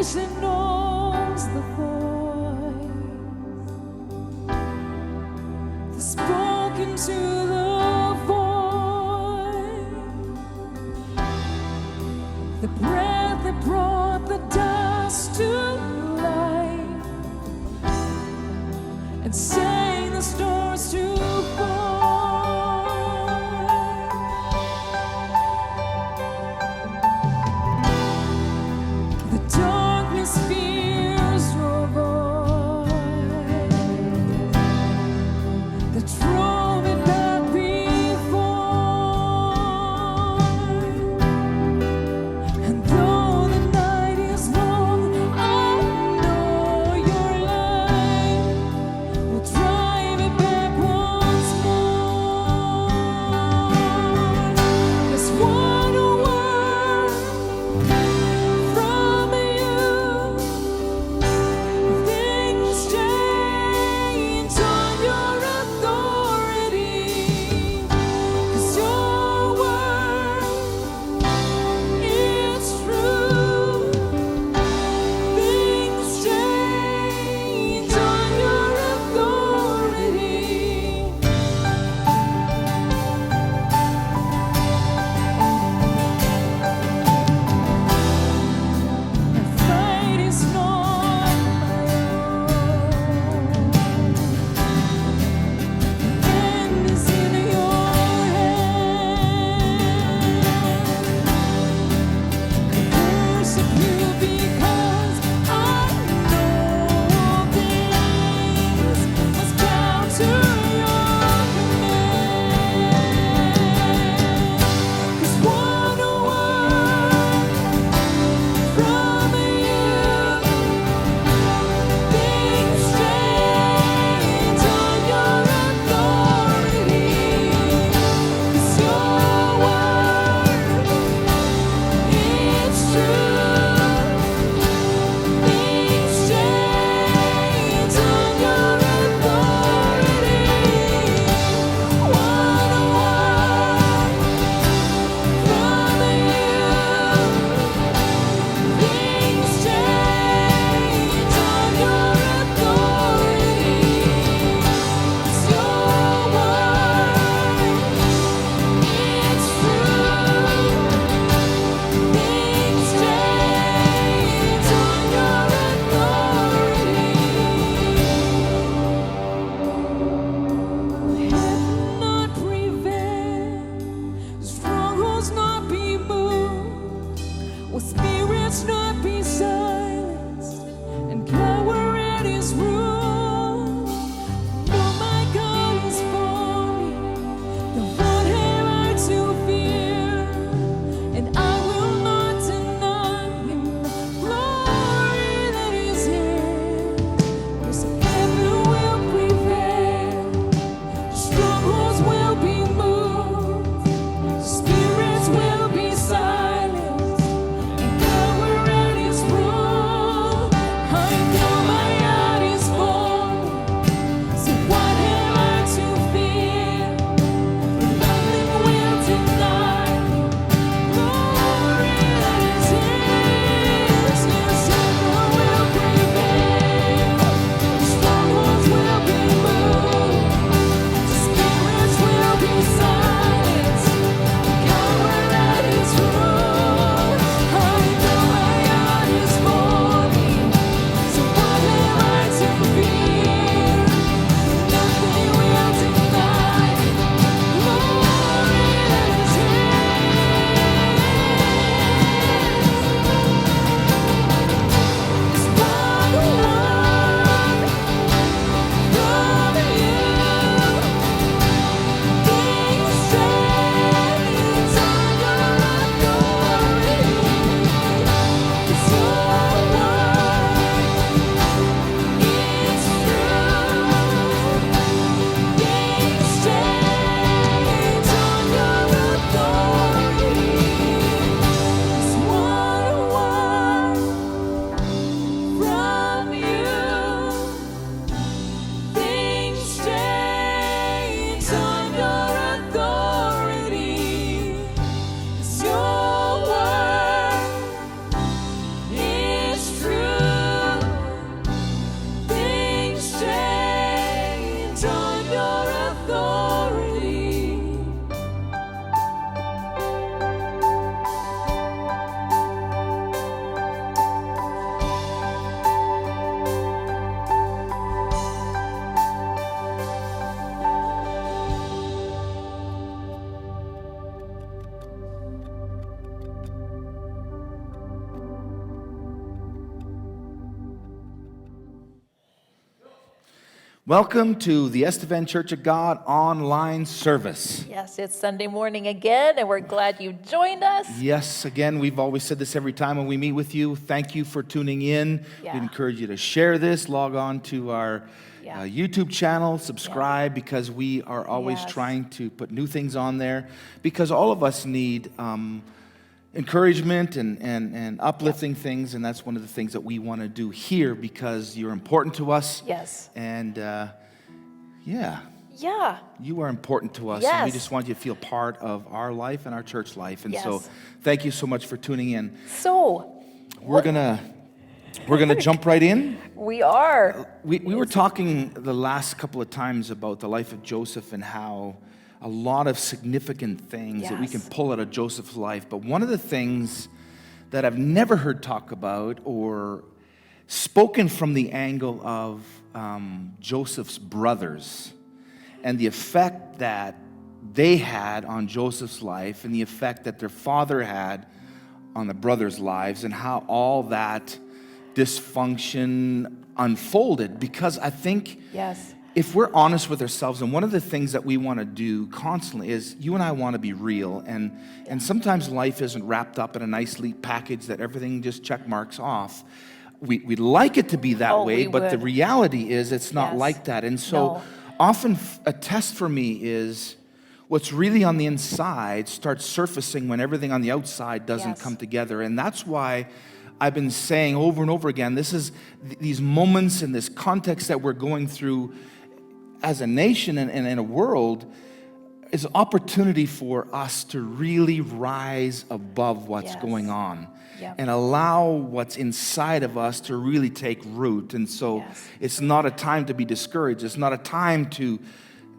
creation knows the voice that's spoken to the void, the breath that brought the dust to life and sang the stars to fall. The darkness fears your voice, the trumpet not before, and though the night is long, I know your light will drive it back once more. There's one word from you, things change on your authority, 'cause your word is true. Things change on your authority. The fight is not my own. The end is in your hand. I worship you because I know things must bow to your command. 'Cause one word from you, things change on your authority. 'Cause your word is true. Things change on your authority. One word from you, things change on your authority. 'Cause your word is true. Things change on your authority. Heaven not prevail, strongholds not be moved, will spirits not be silenced, and power at His rule. No, my God is for me, then what have I to fear? And I will not deny Him the glory that is His. Yes, heaven will prevail, strongholds will be moved, spirits will be silenced, and power Welcome to the Estevan Church of God online service. Yes, it's Sunday morning again, and we're glad you joined us. Yes, again, we've always said this every time when we meet with you. Thank you for tuning in. Yeah. We encourage you to share this, log on to our Yeah. YouTube channel, subscribe, because we are always Yes. trying to put new things on there, because all of us need encouragement and uplifting things, and that's one of the things that we want to do here because you're important to us. Yes. And yeah. Yeah. You are important to us, and we Yes. just want you to feel part of our life and our church life. And so Yes. thank you so much for tuning in. So, We're gonna jump right in. we are. We were talking the last couple of times about the life of Joseph and how a lot of significant things that we can Yes. pull out of Joseph's life. But one of the things that I've never heard talk about or spoken from the angle of Joseph's brothers and the effect that they had on Joseph's life and the effect that their father had on the brothers' lives, and how all that dysfunction unfolded. Because I think Yes. if we're honest with ourselves, and one of the things that we want to do constantly is you and I want to be real, and sometimes life isn't wrapped up in a nice neat package that everything just check marks off. We'd like it to be that Oh, way, we but the would. reality is it's not Yes. like that. And so No. often a test for me is what's really on the inside starts surfacing when everything on the outside doesn't Yes. come together. And that's why I've been saying over and over again, this is these moments in this context that we're going through as a nation and in a world is an opportunity for us to really rise above what's Yes. going on. Yep. And allow what's inside of us to really take root. And so Yes. it's not a time to be discouraged. It's not a time to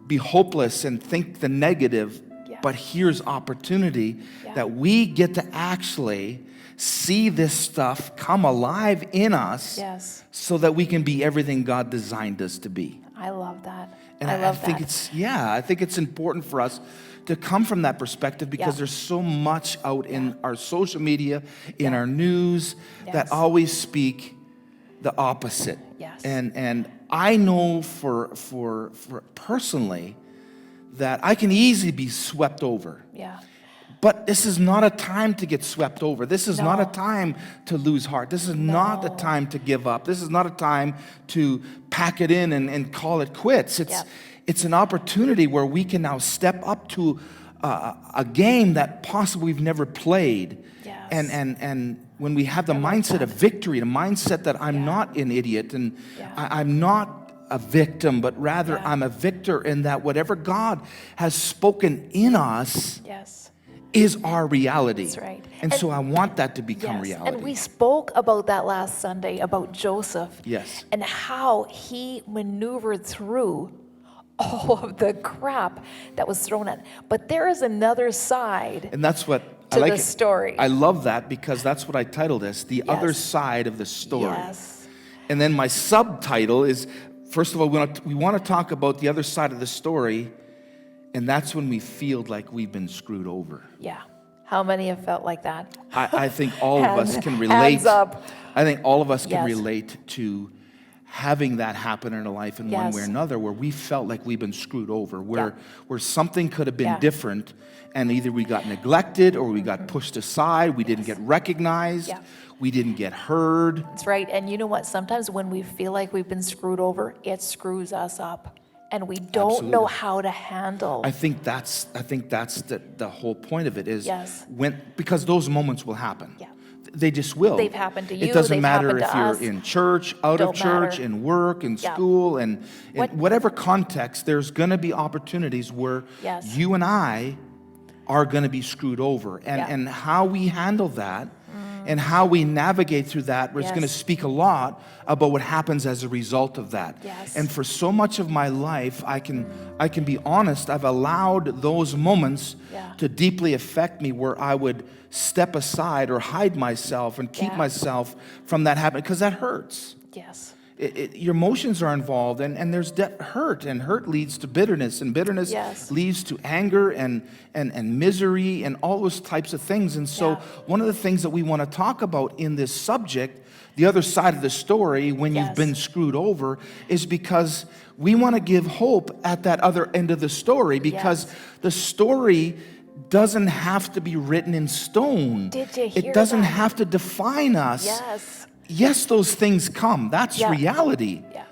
be hopeless and think the negative. Yeah. But here's opportunity Yeah. that we get to actually see this stuff come alive in us, Yes. so that we can be everything God designed us to be. I love that. And I love think that. I think it's important for us to come from that perspective, because Yeah. there's so much out in our social media, in Yeah. our news, that Yes. always speak the opposite. Yes. And I know for personally that I can easily be swept over. Yeah. But this is not a time to get swept over. This is not a No. time to lose heart. This is not a No. time to give up. This is not a time to pack it in and call it quits. It's an opportunity where we can now step up to a game that possibly we've never played. Yes. And when we have the mindset of victory, the mindset that I'm Yeah. not an idiot and Yeah. I'm not a victim, but rather Yeah. I'm a victor, in that whatever God has spoken in us Yes. is our reality. That's right. And so I want that to become Yes. reality. And we spoke about that last Sunday, about Joseph. Yes. And how he maneuvered through all of the crap that was thrown at. But there is another side. And that's what I To like. the story. I love that, because that's what I titled this, The Other Yes. Side of the Story. Yes. And then my subtitle is, first of all, we want to talk about the other side of the story, and that's when we feel like we've been screwed over. Yeah. How many have felt like that? I think all of us Hands- can relate. hands up. I think all of us can Yes. relate to having that happen in our life in one Yes. way or another, where we felt like we've been screwed over, Yeah. where something could have been Yeah. different, and either we got neglected or we got pushed aside, we didn't get recognized, Yeah. we didn't get heard. That's right. And you know what? Sometimes when we feel like we've been screwed over, it screws us up. And we don't know Absolutely. how to handle. I think that's the whole point of it is, Yes. because those moments will happen. Yeah. They just will. They've happened to you, It doesn't they've matter happened if to you're us. in church, out of Don't church, matter. in work, in Yeah. school, and in What- whatever context, there's going to be opportunities where Yes. you and I are going to be screwed over. Yeah. And how we handle that and how we navigate through that is going to Yes. speak a lot about what happens as a result of that. Yes. And for so much of my life, I can be honest, I've allowed those moments Yeah. to deeply affect me, where I would step aside or hide myself and keep Yeah. myself from that happening, because that hurts. Yes. your emotions are involved, and there's hurt, and hurt leads to bitterness, and bitterness Yes. leads to anger and misery and all those types of things. And so Yeah. one of the things that we want to talk about in this subject, the other side of the story, when you've Yes. been screwed over, is because we want to give hope at that other end of the story, because Yes. the story doesn't have to be written in stone. Did you hear It doesn't that? have to define us. Yes. Yes, those things come. That's Yeah. reality. Yeah.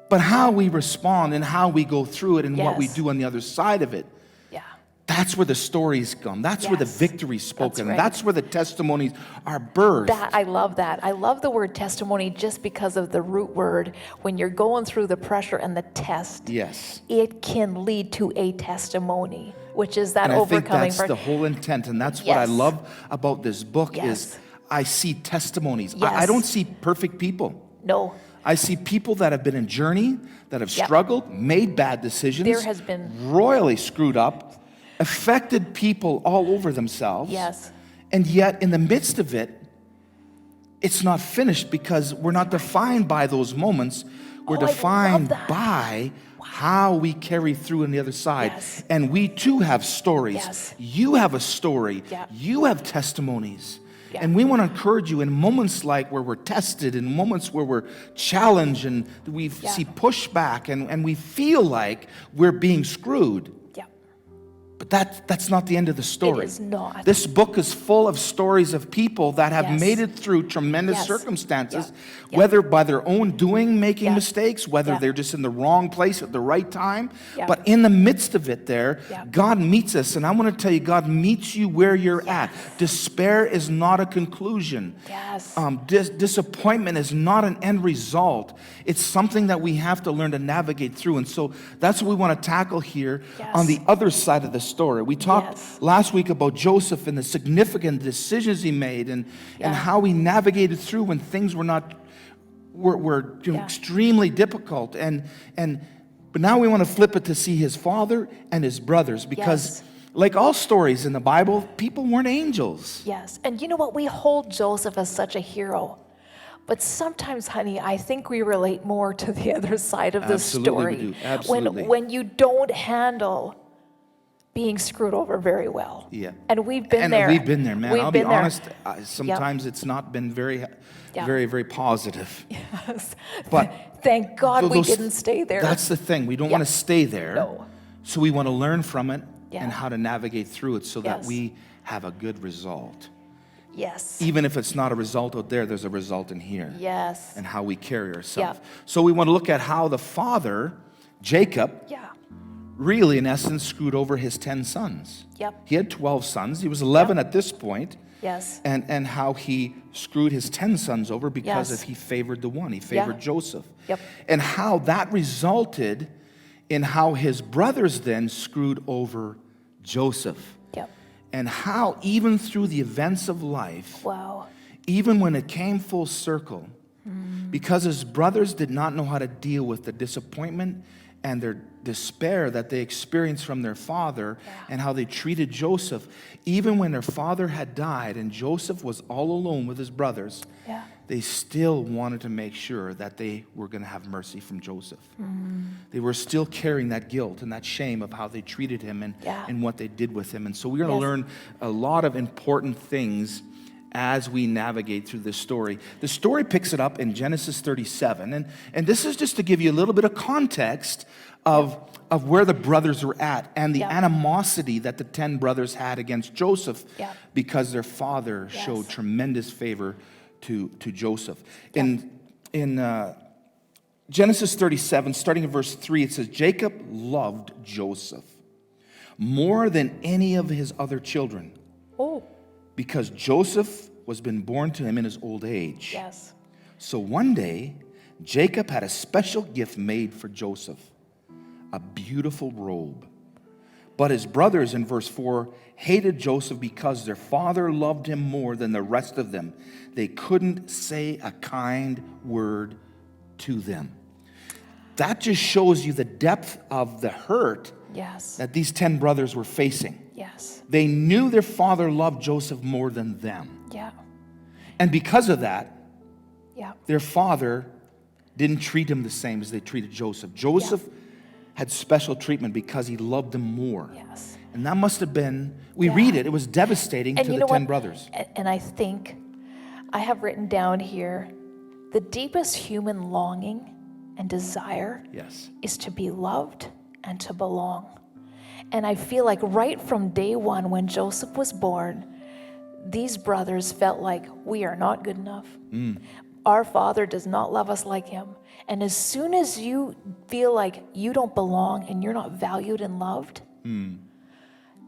But how we respond and how we go through it and what we Yes. do on the other side of it, Yeah. that's where the stories come. That's where the Yes. victory's spoken. right. That's where the testimonies are birthed. I love that. I love the word testimony just because of the root word. When you're going through the pressure and the test, Yes. it can lead to a testimony, which is that And I think overcoming. that's the whole intent. And that's what I Yes. love about this book Yes. is I see testimonies. I Yes. don't see perfect people. No, I see people that have been in journey, that have Yep. struggled, made bad decisions, There has been- royally screwed up, affected people all over themselves. yes, And yet, in the midst of it, it's not finished because we're not defined by those moments. We're Oh, I love defined that. by how we carry through on the other side. Yes. And we too have stories. Yes. You have a story. Yeah. You have testimonies. Yeah. And we want to encourage you in moments like where we're tested, in moments where we're challenged and we Yeah. see pushback and we feel like we're being screwed. yeah. But that's not the end of the story. It is not. This book is full of stories of people that have Yes. made it through tremendous Yes. circumstances, Yeah. whether by their own doing, making Yeah. mistakes, whether Yeah. they're just in the wrong place at the right time. Yeah. But in the midst of it there, Yeah. God meets us. And I want to tell you, God meets you where you're at. Despair is not a conclusion. Yes. Disappointment is not an end result. It's something that we have to learn to navigate through. And so that's what we want to tackle here Yes. on the other side of the story. We talked Yes. last week about Joseph and the significant decisions he made and Yeah. how he navigated through when things were Yeah. extremely difficult. But now we want to flip it to see his father and his brothers, because Yes. like all stories in the Bible, people weren't angels. Yes. And you know what? We hold Joseph as such a hero. But sometimes, honey, I think we relate more to the other side of the Absolutely we story. do. Absolutely. When you don't handle being screwed over very well. Yeah. And we've been And there. we've been there, man. We've I'll be been there. honest, sometimes it's not been very, Yeah. very, very positive. Yes. But Thank God we those- didn't stay there. That's the thing. We don't Yeah. want to stay there. No. So we want to learn from it Yeah. and how to navigate through it so that Yes. we have a good result. Yes. Even if it's not a result out there, there's a result in here. Yes. And how we carry ourselves. Yeah. So we want to look at how the father, Jacob, Yeah. really in essence screwed over his 10 sons. Yep. He had 12 sons. He was 11 at this point. Yes. And how he screwed his 10 sons over because Yes. of he favored the one. He favored Yeah. Joseph. Yep. And how that resulted in how his brothers then screwed over Joseph. Yep. And how even through the events of life, Wow. even when it came full circle, because his brothers did not know how to deal with the disappointment and their despair that they experienced from their father and how they treated Joseph, even when their father had died and Joseph was all alone with his brothers, Yeah. they still wanted to make sure that they were going to have mercy from Joseph. They were still carrying that guilt and that shame of how they treated him Yeah. and what they did with him. And so we're going to Yes. learn a lot of important things as we navigate through this story. The story picks it up in Genesis 37. And this is just to give you a little bit of context of where the brothers were at and the Yeah. animosity that the 10 brothers had against Joseph Yeah. because their father Yes. showed tremendous favor to Joseph. In Genesis 37, starting in verse 3, it says, Jacob loved Joseph more than any of his other children, Oh. because Joseph was been born to him in his old age. Yes. So one day, Jacob had a special gift made for Joseph, a beautiful robe. But his brothers, in verse 4, hated Joseph because their father loved him more than the rest of them. They couldn't say a kind word to them. That just shows you the depth of the hurt Yes. that these 10 brothers were facing. Yes. They knew their father loved Joseph more than them. Yeah. And because of that, Yeah. their father didn't treat him the same as they treated Joseph. Joseph had special treatment because he loved them more. Yes. And that must have been, we read it was devastating And to you the know 10 what? brothers. And I think I have written down here, the deepest human longing and desire Yes. is to be loved and to belong. And I feel like right from day one, when Joseph was born, these brothers felt like we are not good enough. Our father does not love us like him. And as soon as you feel like you don't belong and you're not valued and loved,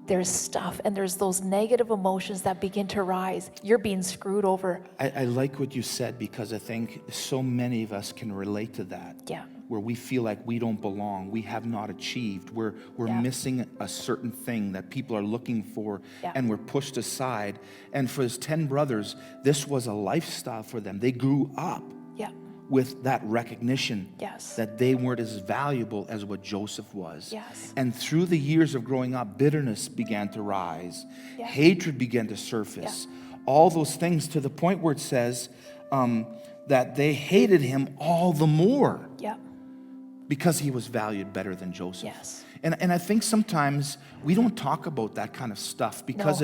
there's stuff and there's those negative emotions that begin to rise. You're being screwed over. I like what you said, because I think so many of us can relate to that. Yeah. Where we feel like we don't belong, we have not achieved, we're missing a certain thing that people are looking for, and we're pushed aside. And for his 10 brothers, this was a lifestyle for them. They grew up with that recognition that they weren't as valuable as what Joseph was. And through the years of growing up, bitterness began to rise, hatred began to surface, all those things, to the point where it says that they hated him all the more. Because he was valued better than Joseph. And I think sometimes we don't talk about that kind of stuff, because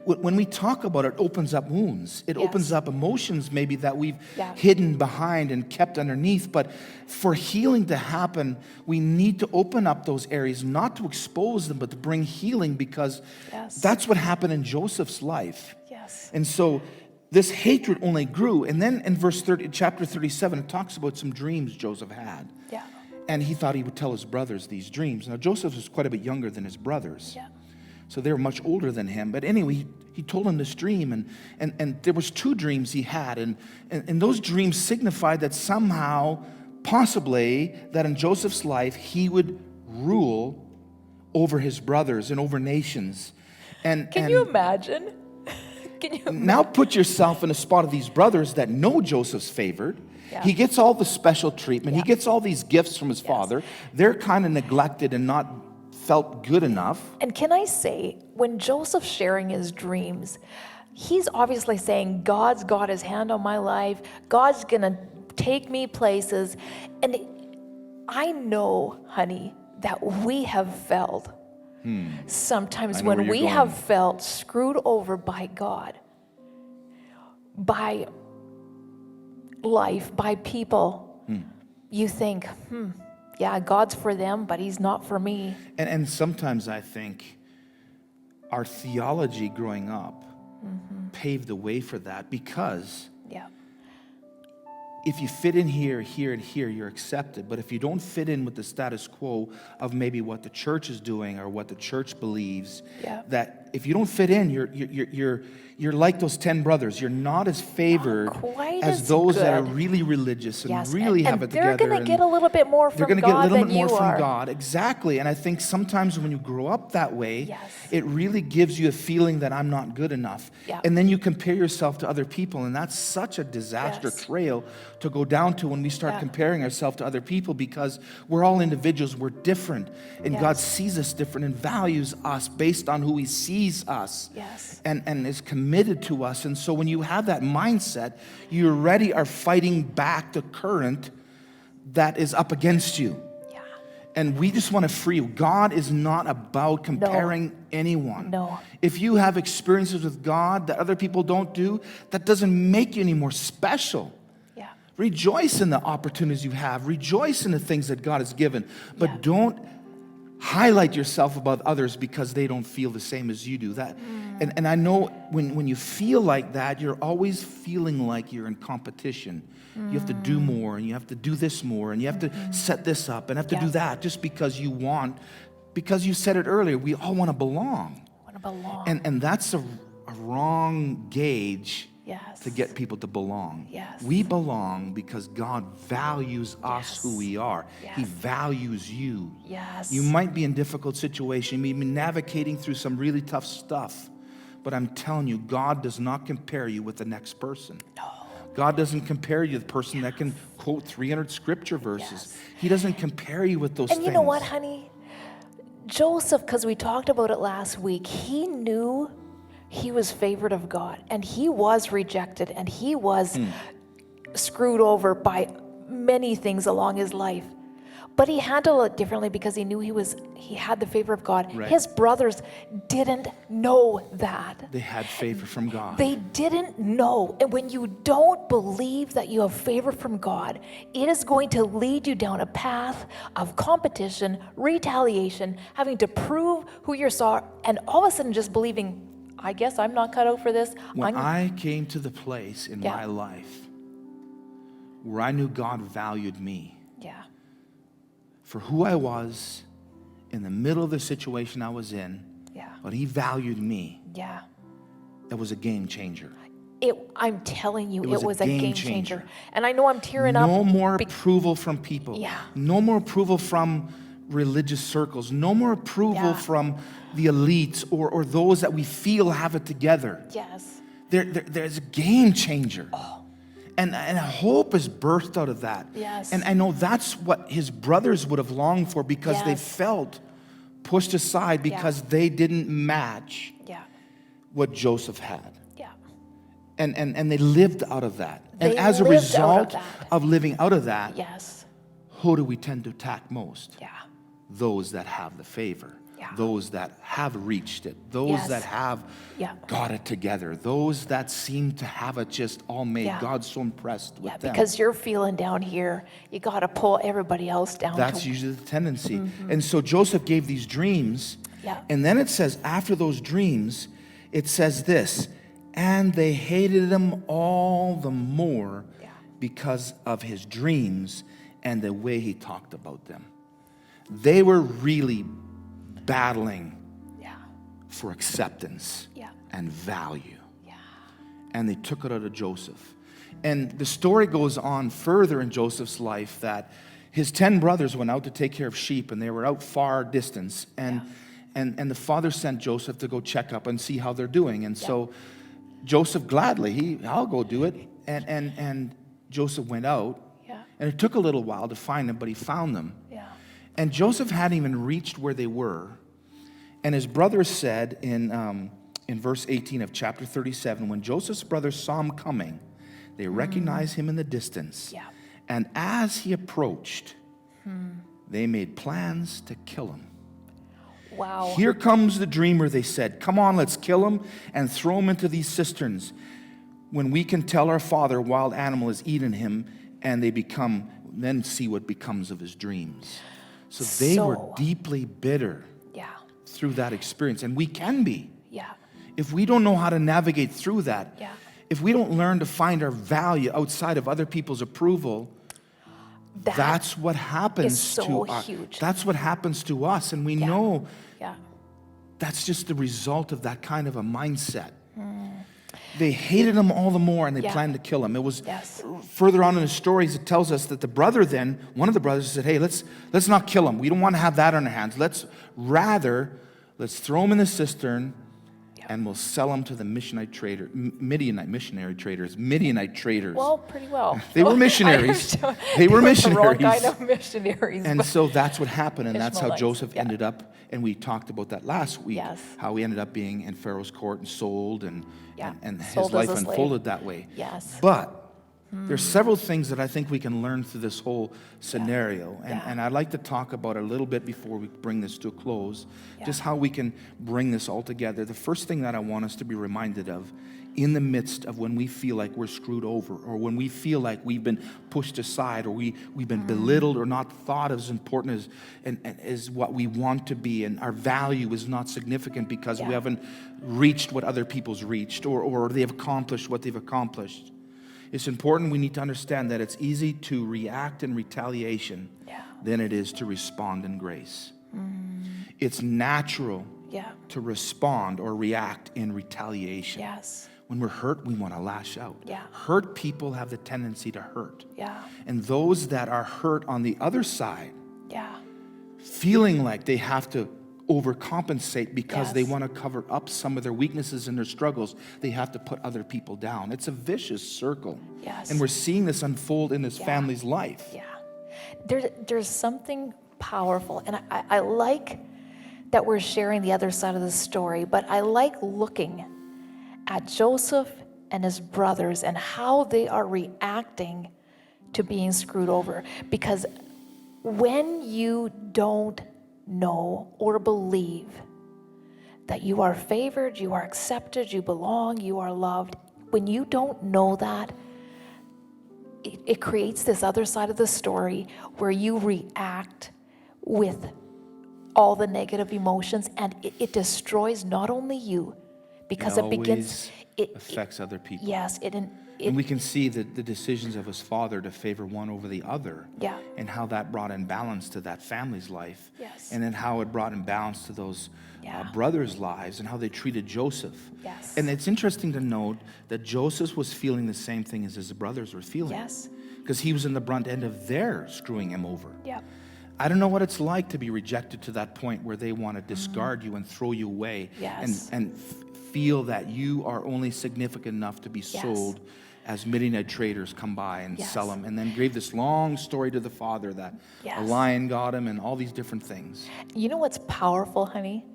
when we talk about it, it opens up wounds. It opens up emotions maybe that we've hidden behind and kept underneath. But for healing to happen, we need to open up those areas, not to expose them, but to bring healing, because that's what happened in Joseph's life. And so this hatred only grew. And then in chapter 37, it talks about some dreams Joseph had. And he thought he would tell his brothers these dreams. Now, Joseph was quite a bit younger than his brothers. So they were much older than him. But anyway, he told them this dream. And there was 2 dreams he had. And those dreams signified that somehow, possibly, that in Joseph's life, he would rule over his brothers and over nations. Can you imagine? Can you imagine? Now put yourself in the spot of these brothers that know Joseph's favored. He gets all the special treatment. He gets all these gifts from his father. They're kind of neglected and not felt good enough. And can I say, when Joseph's sharing his dreams, he's obviously saying, God's got his hand on my life. God's going to take me places. And I know, honey, that we have felt sometimes when we have felt screwed over by God, by life, by people, you think, yeah, God's for them, but he's not for me. And sometimes I think our theology growing up paved the way for that, because if you fit in here, here, and here, you're accepted. But if you don't fit in with the status quo of maybe what the church is doing or what the church believes, that if you don't fit in, you're like those 10 brothers. You're not as favored as those that are really religious and really have it together. They're going to get a little bit more from God than you are. They're going to get a little bit more from God. Exactly. And I think sometimes when you grow up that way, it really gives you a feeling that I'm not good enough. And then you compare yourself to other people. And that's such a disaster trail to go down to when we start comparing ourselves to other people, because we're all individuals. We're different. And God sees us different and values us based on who he sees us and is committed to us. And so when you have that mindset, you already are fighting back the current that is up against you. And we just want to free you. God is not about comparing anyone. If you have experiences with God that other people don't do, that doesn't make you any more special. Rejoice in the opportunities you have. Rejoice in the things that God has given. But don't highlight yourself above others because they don't feel the same as you do. And I know when you feel like that, you're always feeling like you're in competition. You have to do more, and you have to do this more, and you have to set this up, and have to do that, just because you want, because you said it earlier, we all want to belong. And that's a wrong gauge to get people to belong. We belong because God values us who we are. He values you. You might be in difficult situations. You may be navigating through some really tough stuff. But I'm telling you, God does not compare you with the next person. God doesn't compare you to the person that can quote 300 scripture verses. He doesn't compare you with those things. And you know what, honey? Joseph, because we talked about it last week, he knew he was favored of God, and he was rejected, and he was screwed over by many things along his life. But he handled it differently because he knew he had the favor of God. Right. His brothers didn't know that. They had favor from God. They didn't know. And when you don't believe that you have favor from God, it is going to lead you down a path of competition, retaliation, having to prove who you are, and all of a sudden just believing, I guess I'm not cut out for this. When I came to the place in Yeah. my life where I knew God valued me Yeah. for who I was in the middle of the situation I was in, Yeah. but he valued me, Yeah. that was a game changer. I'm telling you, It it was was a a game game changer. changer. And I know I'm tearing up. No more approval from people. Yeah. No more approval from religious circles. No more approval Yeah. from the elites or those that we feel have it together. Yes. There's a game changer. And hope is birthed out of that. Yes. And I know that's what his brothers would have longed for because they Yes. felt pushed aside because they didn't match Yeah. what Joseph had. Yeah. And they lived out of that. And They as a lived out of result that. of living out of that, Yes. who do we tend to attack most? Yeah. Those that have the favor. Yeah. Those that have reached it. Those Yes. that have Yeah. got it together. Those that seem to have it just all made. Yeah. God's so impressed with Yeah, them. because you're feeling down here, you got to pull everybody else down. That's usually the tendency. And so Joseph gave these dreams. Yeah. And then it says, after those dreams, it says this, and they hated him all the more Yeah. because of his dreams and the way he talked about them. They were really battling Yeah. for acceptance Yeah. and value. Yeah. And they took it out of Joseph. And the story goes on further in Joseph's life that his 10 brothers went out to take care of sheep, and they were out far distance. And the father sent Joseph to go check up and see how they're doing. And so Joseph gladly, I'll go do it. And Joseph went out. Yeah. And it took a little while to find them, but he found them. Yeah. And Joseph hadn't even reached where they were. And his brothers said in verse 18 of chapter 37, when Joseph's brothers saw him coming, they recognized him in the distance. Yeah. And as he approached, they made plans to kill him. Wow. Here comes the dreamer, they said. Come on, let's kill him and throw him into these cisterns. When we can tell our father a wild animal has eaten him, and then see what becomes of his dreams. So they were deeply bitter Yeah. through that experience. And we can be. Yeah. If we don't know how to navigate through that, Yeah. if we don't learn to find our value outside of other people's approval, that's what happens is so to us. huge. That's what happens to us. And we know Yeah. that's just the result of that kind of a mindset. They hated him all the more, and they planned to kill him. It was further on in the stories, it tells us that the brother then, one of the brothers said, hey, let's not kill him. We don't want to have that on our hands. Let's throw him in the cistern, and we'll sell him to the Midianite traders. Well, pretty well. They were missionaries. They were The missionaries. wrong kind of missionaries. And but- so that's what happened, and that's how Ishmaelites, Joseph yeah. ended up, and we talked about that last week, Yes. how he ended up being in Pharaoh's court and sold, and his Sold as life a slave. unfolded that way. Yes. But there's several things that I think we can learn through this whole scenario, and I'd like to talk about it a little bit before we bring this to a close, just how we can bring this all together. The first thing that I want us to be reminded of in the midst of when we feel like we're screwed over, or when we feel like we've been pushed aside, or we've been belittled or not thought as important as what we want to be, and our value is not significant because we haven't reached what other people's reached, or they've accomplished what they've accomplished. It's important we need to understand that it's easy to react in retaliation than it is to respond in grace. It's natural to respond or react in retaliation. Yes. When we're hurt, we want to lash out. Yeah. Hurt people have the tendency to hurt. Yeah. And those that are hurt on the other side, Yeah. feeling like they have to overcompensate because they Yes. want to cover up some of their weaknesses and their struggles, they have to put other people down. It's a vicious circle. Yes. And we're seeing this unfold in this family's life. Yeah. There's something powerful, and I like that we're sharing the other side of the story, but I like looking at Joseph and his brothers and how they are reacting to being screwed over. Because when you don't know or believe that you are favored, you are accepted, you belong, you are loved, when you don't know that, it creates this other side of the story where you react with all the negative emotions, and it destroys not only you, because it begins, always affects other people. yes, And we can see the decisions of his father to favor one over the other, yeah, and how that brought in balance to that family's life, yes, and then how it brought in balance to those yeah, brothers' lives, and how they treated Joseph. yes, And it's interesting to note that Joseph was feeling the same thing as his brothers were feeling, yes, because he was in the brunt end of their screwing him over. yeah, I don't know what it's like to be rejected to that point where they want to discard you and throw you away, Yes. and feel that you are only significant enough to be Yes. sold as Midianite traders come by and Yes. sell him, and then gave this long story to the father that a Yes. lion got him and all these different things. You know what's powerful, honey?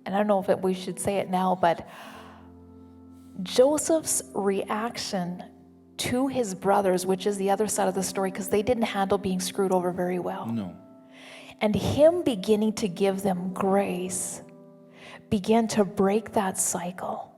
And I don't know if we should say it now, but Joseph's reaction to his brothers, which is the other side of the story, because they didn't handle being screwed over very well. No. And him beginning to give them grace began to break that cycle.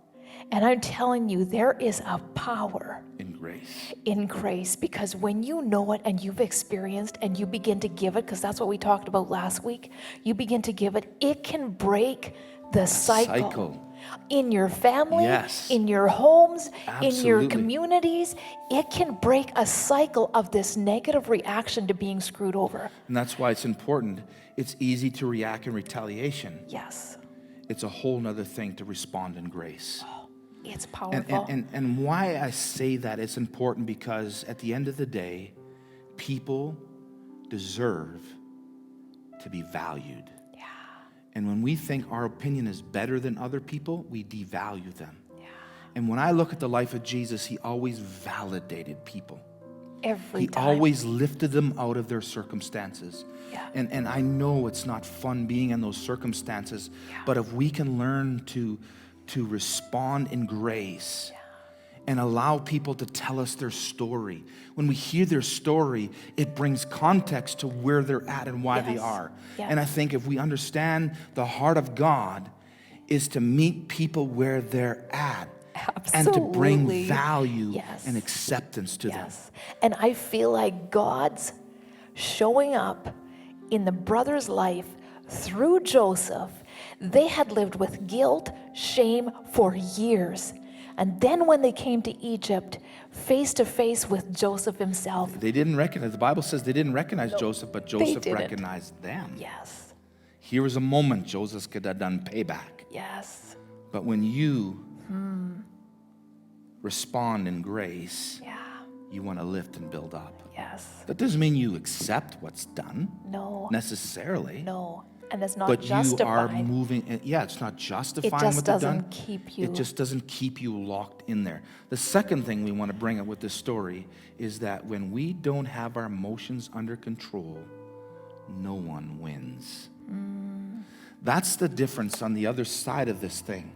And I'm telling you, there is a power In grace. in grace, because when you know it and you've experienced and you begin to give it, because that's what we talked about last week, you begin to give it, it can break the cycle. In your family, Yes. in your homes, in your Absolutely. communities, it can break a cycle of this negative reaction to being screwed over. And that's why it's important. It's easy to react in retaliation. Yes, It's a whole nother thing to respond in grace. it's And, powerful. and why I say that it's important, because at the end of the day, people deserve to be valued. Yeah, And when we think our opinion is better than other people, we devalue them. yeah. And when I look at the life of Jesus, he always validated people. Every He time. always lifted them out of their circumstances. Yeah. And I know it's not fun being in those circumstances, Yeah. but if we can learn to respond in grace, and allow people to tell us their story. When we hear their story, it brings context to where they're at and why they Yes. are. Yeah. And I think if we understand the heart of God is to meet people where they're at, and to bring Absolutely. value Yes. and acceptance to them. Yes. And I feel like God's showing up in the brother's life through Joseph. They had lived with guilt, shame for years. And then when they came to Egypt, face to face with Joseph himself, They didn't recognize, the Bible says they didn't recognize Joseph, but Joseph didn't. recognized them. yes, Here was a moment Joseph could have done payback. yes, But when you respond in grace, yeah, you want to lift and build up. yes, That doesn't mean you accept what's done no, necessarily, no. And it's not but you are justified. moving. Yeah, it's not justifying It just what they've done. doesn't keep you. It just doesn't keep you locked in there. The second thing we want to bring up with this story is that when we don't have our emotions under control, no one wins. That's the difference on the other side of this thing.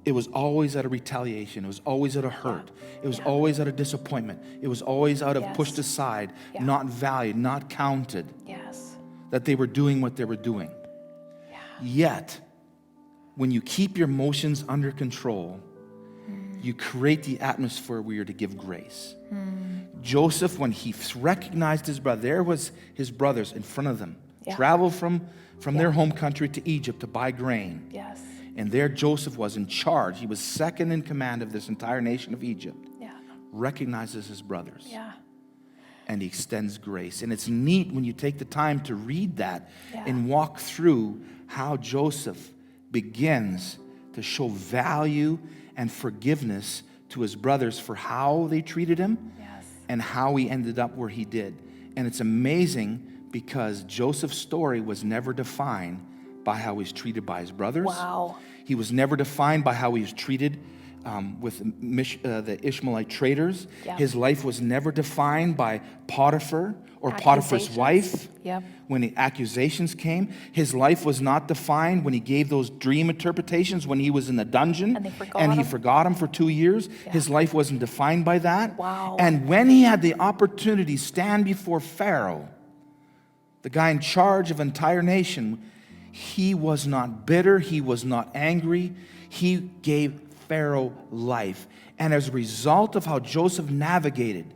It was always out of retaliation. It was always out of hurt. It was always out of disappointment. It was always out of Yes. pushed aside, Yeah. not valued, not counted, Yes, that they were doing what they were doing. yeah, Yet, when you keep your emotions under control, you create the atmosphere where you're to give grace. Joseph, when he recognized his brother, there was his brothers in front of them, Yeah. traveled from their home country to Egypt to buy grain. yes, And there Joseph was in charge. He was second in command of this entire nation of Egypt. yeah, Recognizes his brothers. yeah, And he extends grace. And it's neat when you take the time to read that Yeah. and walk through how Joseph begins to show value and forgiveness to his brothers for how they treated him yes, and how he ended up where he did. And it's amazing because Joseph's story was never defined by how he was treated by his brothers. Wow. He was never defined by how he was treated the Ishmaelite traders. Yep. His life was never defined by Potiphar or Potiphar's wife. Yep. When the accusations came, his life was not defined when he gave those dream interpretations when he was in the dungeon And they forgot and he him. forgot him for 2 years. Yeah. His life wasn't defined by that. Wow. And when he had the opportunity to stand before Pharaoh, the guy in charge of an entire nation, he was not bitter, he was not angry, he gave Pharaoh life. And as a result of how Joseph navigated,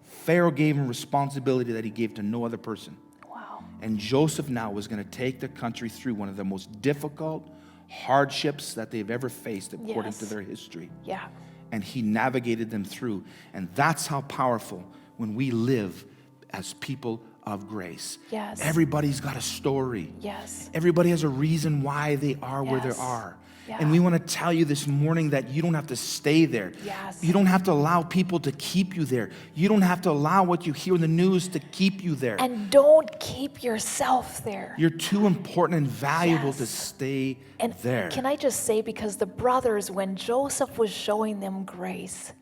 Pharaoh gave him responsibility that he gave to no other person. Wow. And Joseph now was going to take the country through one of the most difficult hardships that they've ever faced according Yes. to their history. Yeah. And he navigated them through. And that's how powerful when we live as people of grace. Yes. Everybody's got a story. Yes. Everybody has a reason why they are where they Yes. are. Yeah. And we want to tell you this morning that you don't have to stay there. Yes. You don't have to allow people to keep you there. You don't have to allow what you hear in the news to keep you there. And don't keep yourself there. You're too important and valuable Yes. to stay And there. can I just say, because the brothers, when Joseph was showing them grace,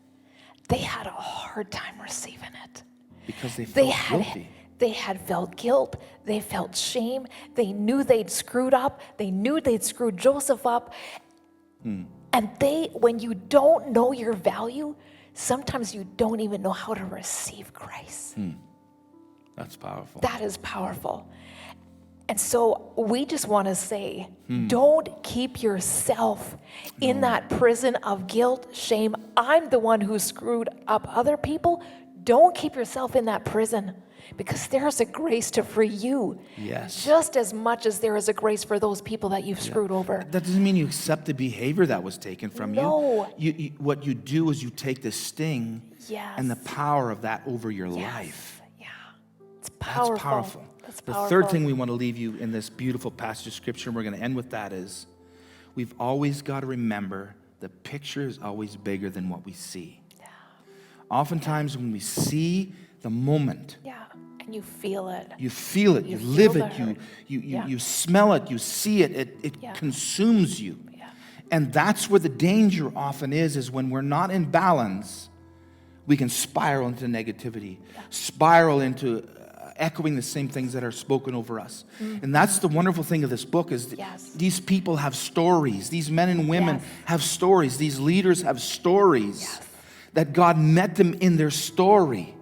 they had a hard time receiving it. Because they They felt had, guilty. they had felt guilt. They felt shame. They knew they'd screwed up. They knew they'd screwed Joseph up. And when you don't know your value, sometimes you don't even know how to receive grace. That's powerful. That is powerful. And so we just want to say, don't keep yourself in that prison of guilt, shame. I'm the one who screwed up other people. Don't keep yourself in that prison, because there's a grace to free you. Yes. Just as much as there is a grace for those people that you've screwed over. That doesn't mean you accept the behavior that was taken from No. you. What you do is you take the sting Yes. and the power of that over your Yes. life. Yeah. It's powerful. That's powerful. That's The powerful. third thing we want to leave you in this beautiful passage of Scripture, and we're going to end with that, is we've always got to remember the picture is always bigger than what we see. Oftentimes when we see the moment, Yeah. And you feel it. you feel it, you You live feel it, the you, hurt. you, you, Yeah. you smell it, you see it, it Yeah. consumes you. Yeah. And that's where the danger often is when we're not in balance, we can spiral into negativity, spiral into echoing the same things that are spoken over us. And that's the wonderful thing of this book is Yes. these people have stories. These men and women Yes. have stories. These leaders have stories Yes. that God met them in their story.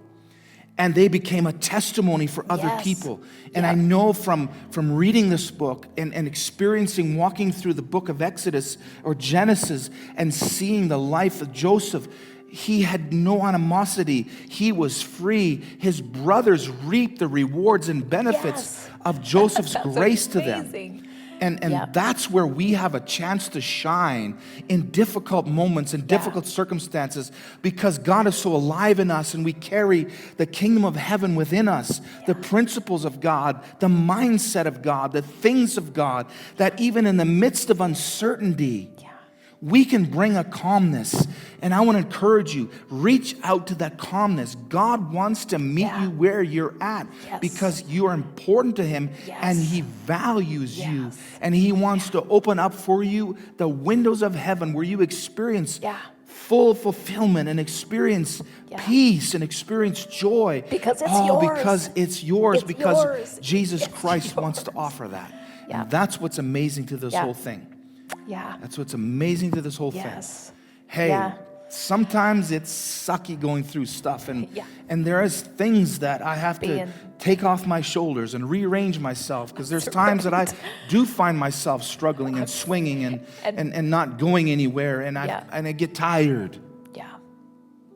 And they became a testimony for other Yes. people. And Yeah. I know from reading this book and experiencing walking through the book of Exodus or Genesis and seeing the life of Joseph, he had no animosity. He was free. His brothers reaped the rewards and benefits Yes. of Joseph's That's grace to them. amazing. And Yep. that's where we have a chance to shine in difficult moments and difficult circumstances, because God is so alive in us and we carry the kingdom of heaven within us, the principles of God, the mindset of God, the things of God, that even in the midst of uncertainty, Yeah. we can bring a calmness. And I want to encourage you, reach out to that calmness. God wants to meet Yeah. you where you're at Yes. because you are important to him and Yes. he values you. Yes. And he wants to open up for you the windows of heaven where you experience Yeah. full fulfillment and experience Yeah. peace and experience joy. Because it's all yours. because it's yours, It's because yours. Jesus It's Christ wants to yours. offer that. Yeah. And that's what's amazing to this Yeah. whole thing. Yeah. That's what's amazing to this whole Yes. thing. Hey, Yeah. sometimes it's sucky going through stuff, and Yeah. there is things that I have to Being- take off my shoulders and rearrange myself, because there's times that I do find myself struggling and swinging and not going anywhere, and Yeah. I get tired. Yeah.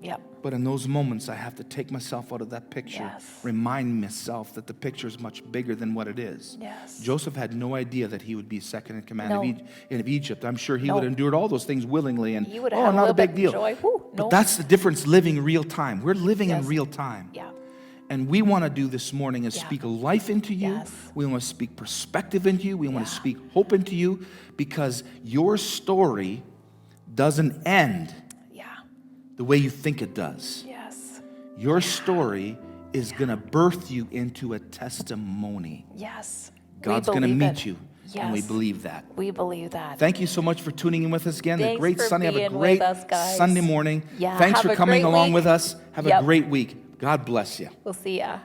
Yep. But in those moments, I have to take myself out of that picture, Yes. remind myself that the picture is much bigger than what it is. Yes. Joseph had no idea that he would be second in command No. of Egypt. I'm sure he No. would have endured all those things willingly, and He would have had a not a little big bit deal. of joy. Whew, But no. that's the difference living real time. We're living in Yes. real time. Yeah. And we want to do this morning is Yeah. speak life into you. Yes. We want to speak perspective into you. We want to Yeah. speak hope into you, because your story doesn't end Yeah. the way you think it does. Yes. Your story is going to birth you into a testimony. Yes. God's going to believe meet it. you. And we Yes. believe that. We believe that. Thank you so much for tuning in with us again. Thanks A great for Sunday. Have a being with great us, guys. Sunday morning. Yeah, Thanks have for a coming great along week. with us. Have a Yep. great week. God bless you. We'll see ya.